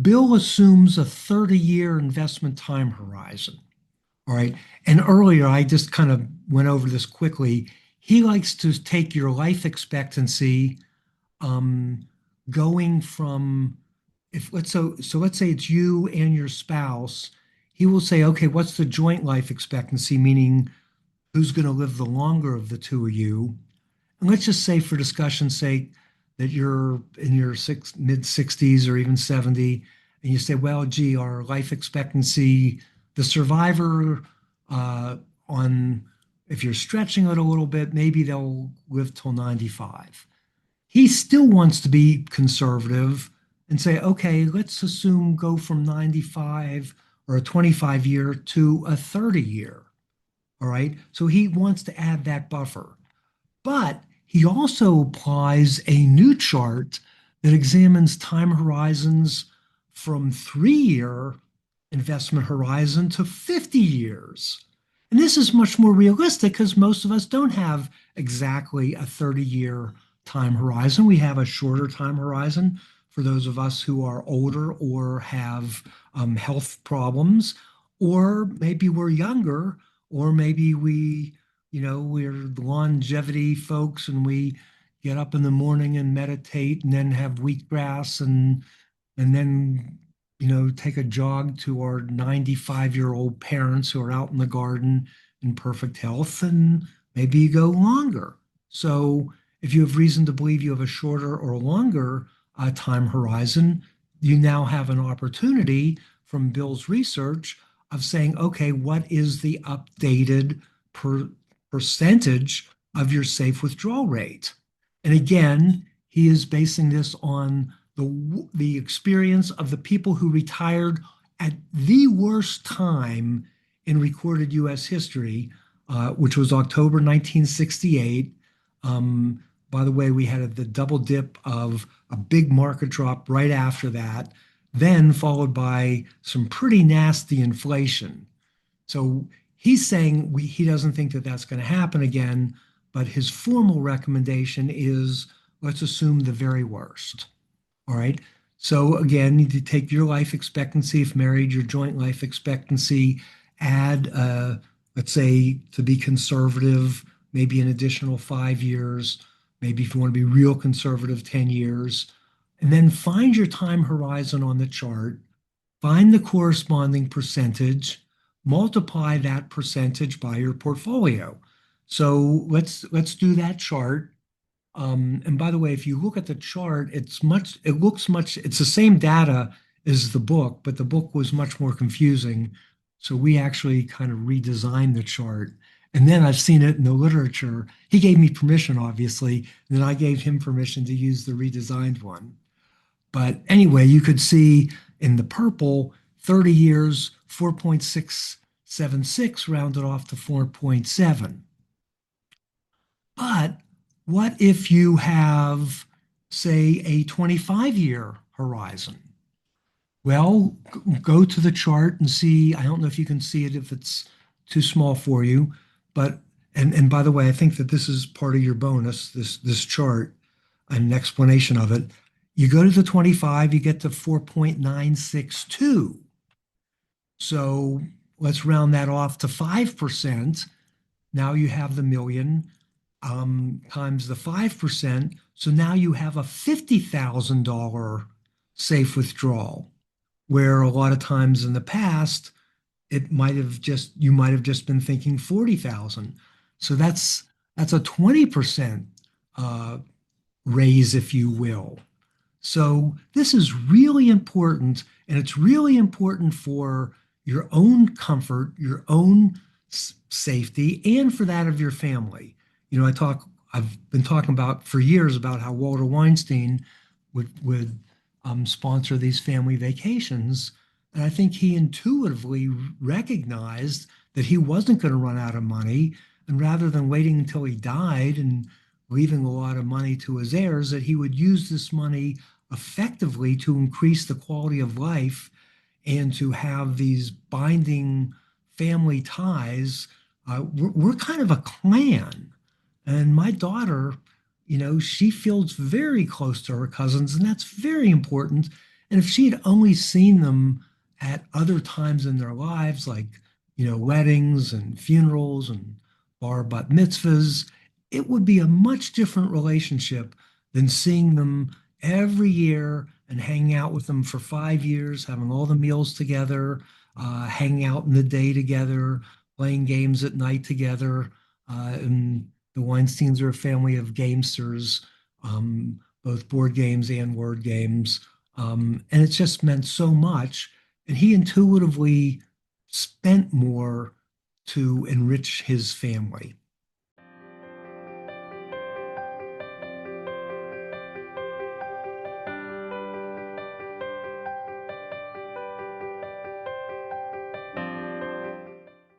Bill assumes a 30-year investment time horizon. All right. And earlier, I just kind of went over this quickly. He likes to take your life expectancy, um, going from if let's say it's you and your spouse. He will say, okay, what's the joint life expectancy, meaning who's going to live the longer of the two of you? And let's just say, for discussion's sake, that you're in your mid 60s or even 70, and you say, well, gee, our life expectancy, the survivor, uh, on if you're stretching it a little bit, maybe they'll live till 95. He still wants to be conservative and say, okay, let's assume go from 95 or a 25 year to a 30 year. All right. So he wants to add that buffer. But he also applies a new chart that examines time horizons from 3 year investment horizon to 50 years. And this is much more realistic because most of us don't have exactly a 30-year time horizon. We have a shorter time horizon for those of us who are older or have health problems, or maybe we're younger, or maybe we're longevity folks and we get up in the morning and meditate and then have wheatgrass and then take a jog to our 95-year-old parents who are out in the garden in perfect health, and maybe you go longer. So if you have reason to believe you have a shorter or longer time horizon, you now have an opportunity from Bill's research of saying, okay, what is the updated percentage of your safe withdrawal rate? And again, he is basing this on the experience of the people who retired at the worst time in recorded U.S. history, which was October 1968. By the way, we had the double dip of a big market drop right after that, then followed by some pretty nasty inflation. So he's saying he doesn't think that that's going to happen again, but his formal recommendation is let's assume the very worst. All right. So again, you need to take your life expectancy, if married, your joint life expectancy, add, let's say, to be conservative, maybe an additional 5 years, maybe if you want to be real conservative, 10 years, and then find your time horizon on the chart, find the corresponding percentage, multiply that percentage by your portfolio. So let's do that chart. And by the way, if you look at the chart, it's the same data as the book, but the book was much more confusing. So we actually kind of redesigned the chart. And then I've seen it in the literature. He gave me permission, obviously, and then I gave him permission to use the redesigned one. But anyway, you could see in the purple, 30 years, 4.676 rounded off to 4.7. But what if you have, say, a 25-year horizon? Well, go to the chart and see. I don't know if you can see it if it's too small for you, but and by the way, I think that this is part of your bonus, this chart, an explanation of it. You go to the 25, you get to 4.962. So let's round that off to 5%. Now you have the million times the 5%. So now you have a $50,000 safe withdrawal, where a lot of times in the past, you might have just been thinking 40,000. So that's a 20% uh, raise, if you will. So this is really important, and it's really important for your own comfort, your own safety, and for that of your family. I've been talking about for years about how Walter Weinstein would sponsor these family vacations, and I think he intuitively recognized that he wasn't going to run out of money, and rather than waiting until he died and leaving a lot of money to his heirs, that he would use this money effectively to increase the quality of life and to have these binding family ties. We're kind of a clan. And my daughter, she feels very close to her cousins, and that's very important. And if she had only seen them at other times in their lives, like, weddings and funerals and bar bat mitzvahs, it would be a much different relationship than seeing them every year and hanging out with them for 5 years, having all the meals together, hanging out in the day together, playing games at night together. And the Weinsteins are a family of gamesters, both board games and word games. And it's just meant so much. And he intuitively spent more to enrich his family.